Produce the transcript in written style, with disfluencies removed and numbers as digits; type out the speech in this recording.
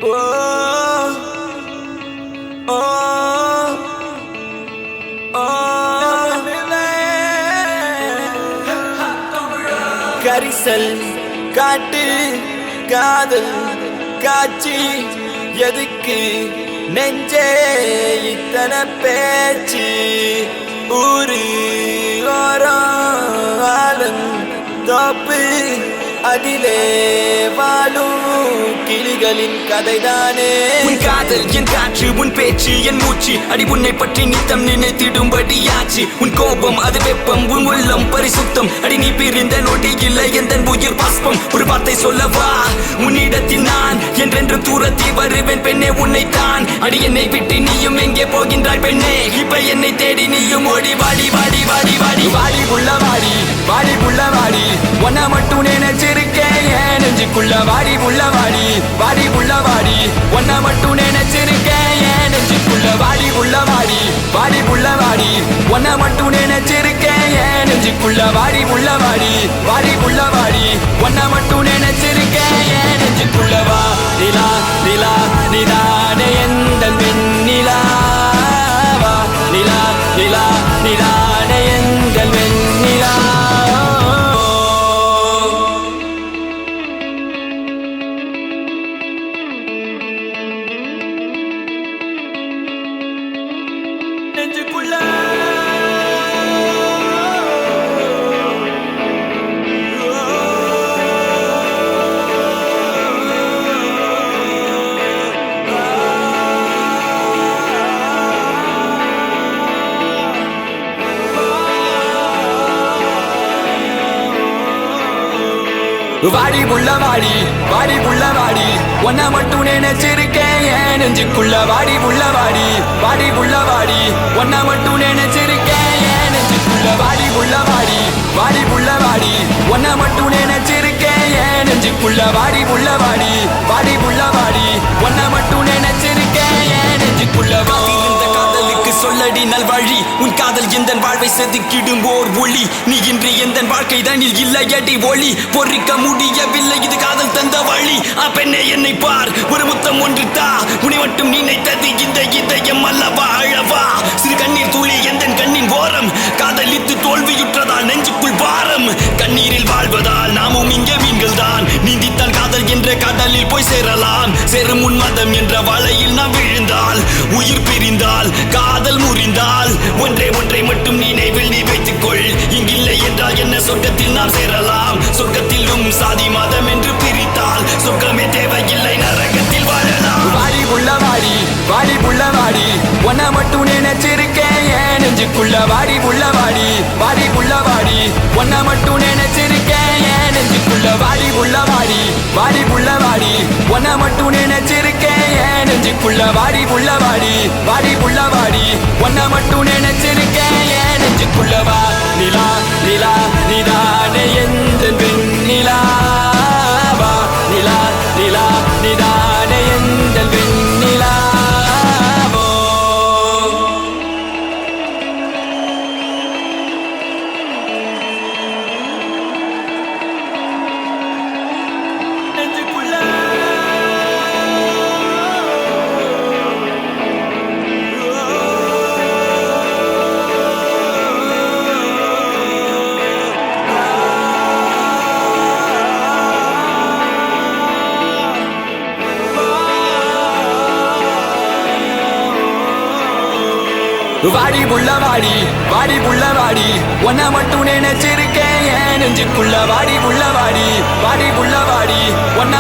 Oh, oh, oh. கரிசல் காட்டு காதல் காட்சி எதுக்கு நெஞ்சே இத்தனை பேச்சு ஊரு ஓரம் ஆளும் தோப்பு அதிலே வாழும் கிளிகளின் கதைதானே. உன் காதல் என் காற்று, உன் பேச்சு என் மூச்சு, அடி உன்னை பற்றி நித்தம் நினைத்திடும்படியாச்சு. உன் கோபம் அது வெப்பம், உன் உள்ளம் பரிசுத்தம், அடி நீ பிரிந்த நொடியில் எந்த உயிர் பாஸ்பம். ஒரு வார்த்தை சொல்லவா உன்னிடத்தில் நான் என்றென்றும் தூரத்தி வருவேன் பெண்ணே உன்னைத்தான். அடி என்னை விட்டு நீயும் எங்கே போகின்றாய் பெண்ணே, இப்ப என்னை தேடி நீயும் ஓடி வாடி வாடி வாடி வாடி வாடி புள்ள வாடி வாடி புள்ள வாடி ஒன்ன மட்டும் நினைச்சிருக்கேன் என் நெஞ்சுக்குள்ள. வாடி புள்ள வாடி வாடி புள்ள வாடி ஒன்ன மட்டும் நினைச்சிருக்கேன் என் நெஞ்சுக்குள்ள. வாடி புள்ள வாடி வாடி புள்ள வாடி ஒன்ன மட்டும் நினைச்சிருக்கேன் என் நெஞ்சுக்குள்ள. வாடி புள்ள வாடி வாடி புள்ள வாடி ஒன்ன மட்டும் நினைச்சிருக்கேன் என் நெஞ்சுக்குள்ள. வா நிலா நிலா நிதானே எந்த வெண்ணிலா, வா நிலா நிலா நிதானே எந்த வெண்ணிலா. நெஞ்சுக்குள்ள வாடி புள்ள வாடி வாடி புள்ள வாடி ஒன்ன மட்டும் நினைச்சிருக்கேன் என் நெஞ்சுக்குள்ள. வாடி புள்ள வாடி வாடி புள்ள வாடி ஒன்ன மட்டும் நினைச்சிருக்கேன் என் நெஞ்சுக்குள்ள. வாடி புள்ள வாடி வாடி புள்ள வாடி ஒன்ன மட்டும் நினைச்சிருக்கேன் என் நெஞ்சுக்குள்ள. வாடி புள்ள வாடி வாடி புள்ள வாடி ஒன்ன மட்டும் நினைச்சிருக்கேன் என் நெஞ்சுக்குள்ள. காத்திருந்த காதலுக்கு சொல்லடி நல்வழி, உன் காதல் எந்த வாழ்வை செதுக்கிடும் ஓர் ஒளி. நீ இன்று எந்த வாழ்க்கை தனில் இல்லையடி ஒளி, பொறிக்க முடியவில்லை இது காதல் தந்த வழி. பெண்ணே என்னை பார், ஒரு முத்தம் ஒன்று தா, உன்னை மட்டும் நினைத்தது இந்த இதயம் அல்லவா அழவா. சிறு கண்ணீர் துளி எந்த கண்ணின் ஓரம், காதலித்து தோல்வியுற்றதால் நெஞ்சுக்குள் பாரம். கண்ணீரில் வாழ்வதால் நாமும் இங்கே மீன்கள் தான், நீந்தித்தால் காதல் என்ற கடலில் போய் சேரலாம். சேரும் உன்மதம் என்ற வலையில் நாம் விழுந்தால், உயிர் பிரிந்தால் காதல் முறிந்தால், ஒன்றை ஒன்றை மட்டும் நினைவில் நீ வைத்துக்கொள். இங்கில்லை என்றால் என்ன சொர்க்கத்தில் நாம் சேரலாம். சொர்க்கத்திலும் சாதி மதம் என்று பிரித்தால் சொர்க்கமே தேவையில்லை, நரகத்தில் வாழலாம். வாடி புள்ள வாடி வாடி புள்ள வாடி ஒன்ன மட்டும் நினைச்சிருக்கேன் என் நெஞ்சுக்குள்ள. வாடி புள்ள வாடி வாடி புள்ள வாடி ஒன்ன மட்டும் நினைச்சிருக்கேன் என் நெஞ்சுக்குள்ள. வாடி புள்ள வாடி வாடி புள்ள வாடி ஒன்ன மட்டும் நினைச்சிருக்கேன் என் நெஞ்சுக்குள்ள. வாடி புள்ள வாடி வாடி புள்ள வாடி ஒன்ன மட்டும் நினைச்சிருக்கேன் என் நெஞ்சுக்குள்ள. வா நிலா நிலா நிதானே எந்த வெண்ணிலா, வா நிலா நிலா நிதானே எந்த வெண்ணிலா. வாடி புள்ள வாடி வாடி புள்ள வாடி ஒன்ன மட்டும் நினைச்சிருக்கேன் என் நெஞ்சுக்குள்ள. வாடி புள்ள வாடி வாடி புள்ள வாடி ஒன்ன